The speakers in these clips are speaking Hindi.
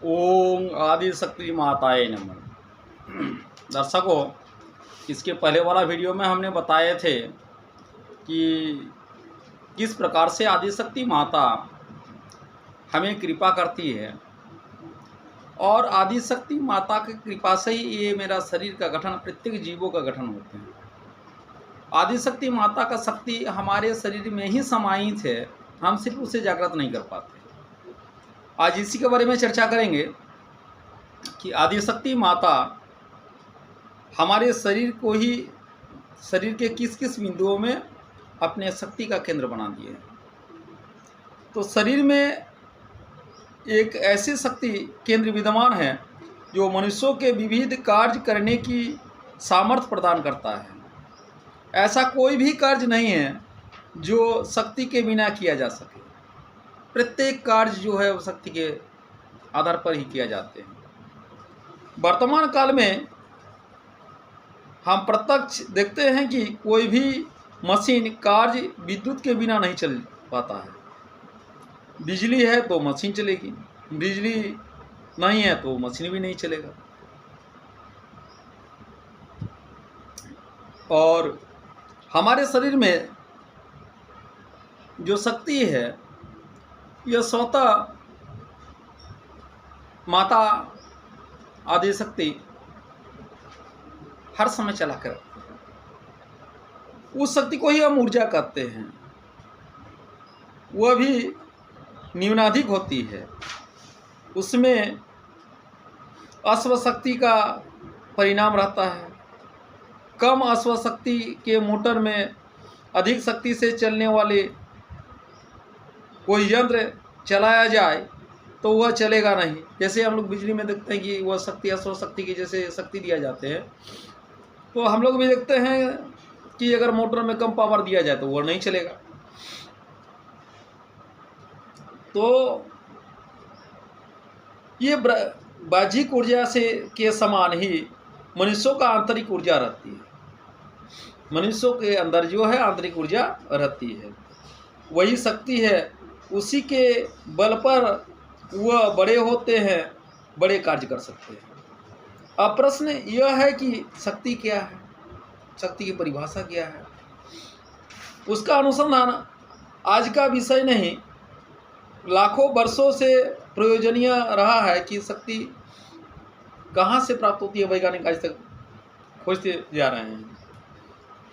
ओम आदि शक्ति माताए नमः। दर्शकों, इसके पहले वाला वीडियो में हमने बताए थे कि किस प्रकार से आदि शक्ति माता हमें कृपा करती है और आदि शक्ति माता की कृपा से ही ये मेरा शरीर का गठन, प्रत्येक जीवों का गठन होते हैं। आदि शक्ति माता का शक्ति हमारे शरीर में ही समाहित है, हम सिर्फ उसे जागृत नहीं कर पाते। आज इसी के बारे में चर्चा करेंगे कि आदि शक्ति माता हमारे शरीर को ही, शरीर के किस किस बिंदुओं में अपने शक्ति का केंद्र बना दिए हैं। तो शरीर में एक ऐसी शक्ति केंद्र विद्यमान है जो मनुष्यों के विविध कार्य करने की सामर्थ्य प्रदान करता है। ऐसा कोई भी कार्य नहीं है जो शक्ति के बिना किया जा सके। प्रत्येक कार्य जो है वो शक्ति के आधार पर ही किया जाते हैं। वर्तमान काल में हम प्रत्यक्ष देखते हैं कि कोई भी मशीन कार्य विद्युत के बिना नहीं चल पाता है। बिजली है तो मशीन चलेगी, बिजली नहीं है तो मशीन भी नहीं चलेगा। और हमारे शरीर में जो शक्ति है यह स्वतः माता आदि शक्ति हर समय चला कर, उस शक्ति को ही हम ऊर्जा कहते हैं। वह भी न्यूनाधिक होती है, उसमें अश्व शक्ति का परिणाम रहता है। कम अश्व शक्ति के मोटर में अधिक शक्ति से चलने वाले कोई यंत्र चलाया जाए तो वह चलेगा नहीं। जैसे हम लोग बिजली में देखते हैं कि वह शक्ति अश्व शक्ति की जैसे शक्ति दिया जाते हैं, तो हम लोग भी देखते हैं कि अगर मोटर में कम पावर दिया जाए तो वह नहीं चलेगा। तो ये बाह्यिक ऊर्जा से के समान ही मनुष्यों का आंतरिक ऊर्जा रहती है। मनुष्यों के अंदर जो है आंतरिक ऊर्जा रहती है, वही शक्ति है। उसी के बल पर वह बड़े होते हैं, बड़े कार्य कर सकते हैं। अब प्रश्न यह है कि शक्ति क्या है, शक्ति की परिभाषा क्या है। उसका अनुसंधान आज का विषय नहीं, लाखों वर्षों से प्रयोजनीय रहा है कि शक्ति कहाँ से प्राप्त होती है। वैज्ञानिक आज तक खोजते जा रहे हैं।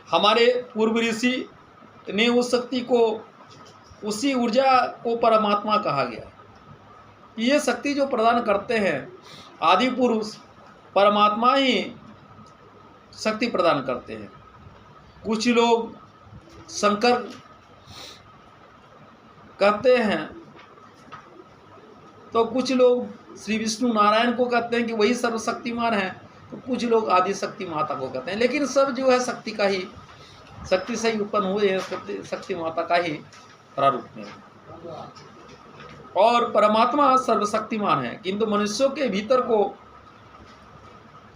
हमारे पूर्व ऋषि ने उस शक्ति को, उसी ऊर्जा को परमात्मा कहा गया। ये शक्ति जो प्रदान करते हैं आदि पुरुष परमात्मा ही शक्ति प्रदान करते हैं। कुछ लोग शंकर कहते हैं, तो कुछ लोग श्री विष्णु नारायण को कहते हैं कि वही सर्वशक्तिमान है, तो कुछ लोग आदि शक्ति माता को कहते हैं। लेकिन सब जो है शक्ति का ही, शक्ति से ही उत्पन्न हुए हैं, शक्ति माता का ही प्रारूप में। और परमात्मा सर्वशक्तिमान है, किंतु मनुष्यों के भीतर को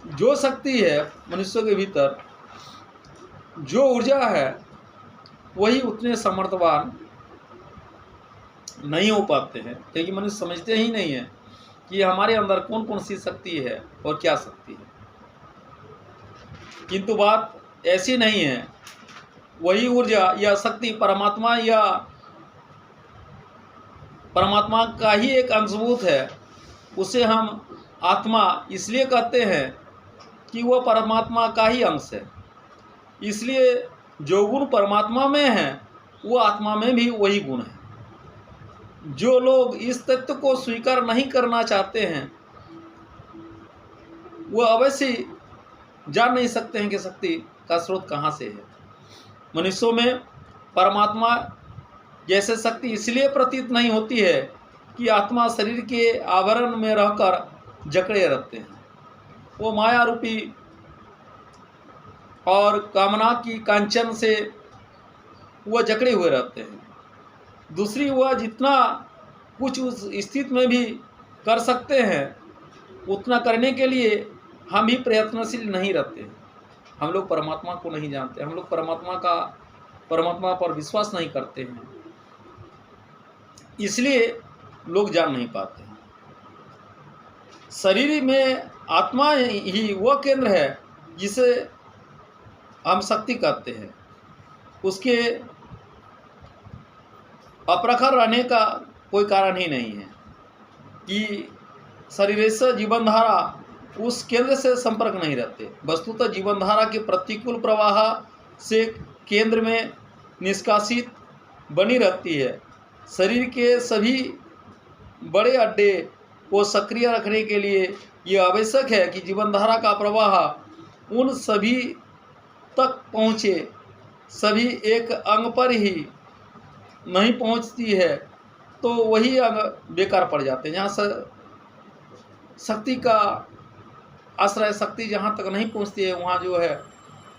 जो शक्ति है, मनुष्यों के भीतर जो ऊर्जा है, वही उतने समर्थवान नहीं हो पाते हैं, क्योंकि मनुष्य समझते ही नहीं है कि हमारे अंदर कौन कौन सी शक्ति है और क्या शक्ति है। किंतु बात ऐसी नहीं है। वही ऊर्जा या शक्ति परमात्मा या परमात्मा का ही एक अंशभूत है। उसे हम आत्मा इसलिए कहते हैं कि वह परमात्मा का ही अंश है। इसलिए जो गुण परमात्मा में है वो आत्मा में भी वही गुण है। जो लोग इस तत्व को स्वीकार नहीं करना चाहते हैं वह अवश्य जान नहीं सकते हैं कि शक्ति का स्रोत कहाँ से है। मनुष्यों में परमात्मा जैसे शक्ति इसलिए प्रतीत नहीं होती है कि आत्मा शरीर के आवरण में रहकर जकड़े रहते हैं। वो माया रूपी और कामना की कांचन से वह जकड़े हुए रहते हैं। दूसरी, वह जितना कुछ उस स्थिति में भी कर सकते हैं उतना करने के लिए हम भी प्रयत्नशील नहीं रहते। हम लोग परमात्मा को नहीं जानते, हम लोग परमात्मा पर विश्वास नहीं करते हैं, इसलिए लोग जान नहीं पाते हैं। शरीर में आत्मा ही वह केंद्र है जिसे हम शक्ति कहते हैं। उसके अप्रखर रहने का कोई कारण ही नहीं है कि शरीर से जीवन धारा उस केंद्र से संपर्क नहीं रहते। वस्तुतः जीवन धारा के प्रतिकूल प्रवाह से केंद्र में निष्कासित बनी रहती है। शरीर के सभी बड़े अड्डे को सक्रिय रखने के लिए यह आवश्यक है कि जीवन धारा का प्रवाह उन सभी तक पहुँचे। सभी एक अंग पर ही नहीं पहुँचती है तो वही अंग बेकार पड़ जाते हैं। जहाँ शक्ति का आश्रय, शक्ति जहाँ तक नहीं पहुँचती है वहाँ जो है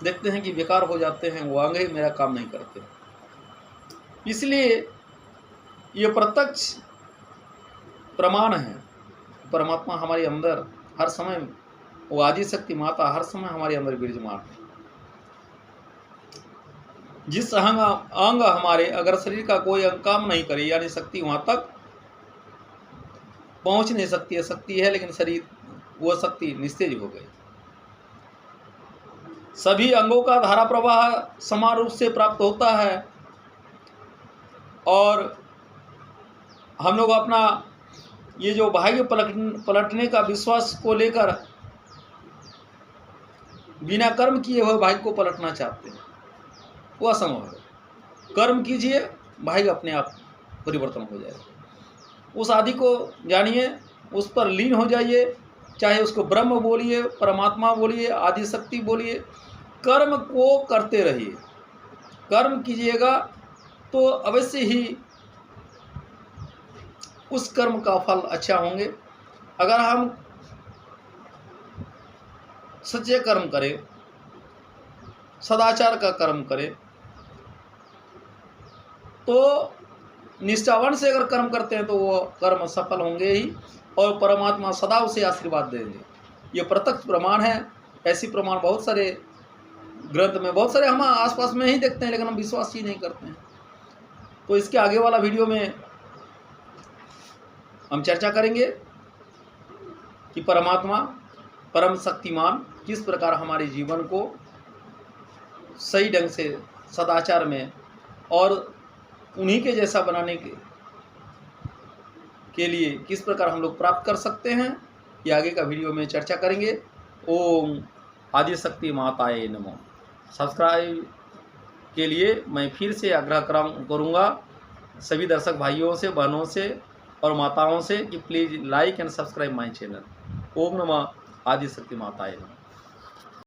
देखते हैं कि बेकार हो जाते हैं, वो अंग ही मेरा काम नहीं करते। इसलिए ये प्रत्यक्ष प्रमाण है। परमात्मा हमारे अंदर हर समय, वो आदि शक्ति माता हर समय हमारे अंदर विराजमान है। जिस अंग हमारे अगर शरीर का कोई अंग काम नहीं करे, यानी शक्ति वहाँ तक पहुँच नहीं सकती है। शक्ति है लेकिन शरीर, वो शक्ति निस्तेज हो गई। सभी अंगों का धारा प्रवाह समान रूप से प्राप्त होता है और हम लोग अपना ये जो भाग्य पलटने का विश्वास को लेकर बिना कर्म किए हुए भाग्य को पलटना चाहते हैं, वो असंभव है। कर्म कीजिए, भाग्य अपने आप परिवर्तन हो जाएगा। उस आदि को जानिए, उस पर लीन हो जाइए, चाहे उसको ब्रह्म बोलिए, परमात्मा बोलिए, आदि शक्ति बोलिए। कर्म को करते रहिए। कर्म कीजिएगा तो अवश्य ही उस कर्म का फल अच्छा होंगे। अगर हम सच्चे कर्म करें, सदाचार का कर्म करें, तो निष्ठावन से अगर कर्म करते हैं तो वो कर्म सफल होंगे ही और परमात्मा सदा उसे आशीर्वाद देंगे। ये प्रत्यक्ष प्रमाण है। ऐसी प्रमाण बहुत सारे ग्रंथ में, बहुत सारे हम आसपास में ही देखते हैं, लेकिन हम विश्वास ही नहीं करते हैं। तो इसके आगे वाला वीडियो में हम चर्चा करेंगे कि परमात्मा, परम शक्तिमान किस प्रकार हमारे जीवन को सही ढंग से सदाचार में और उन्हीं के जैसा बनाने के लिए किस प्रकार हम लोग प्राप्त कर सकते हैं, ये आगे का वीडियो में चर्चा करेंगे। ओम आदि शक्ति माताए नमो। सब्सक्राइब के लिए मैं फिर से आग्रह करूँगा सभी दर्शक भाइयों से, बहनों से और माताओं से कि please like and subscribe my channel. Om नमः आदि शक्ति माताए नमः।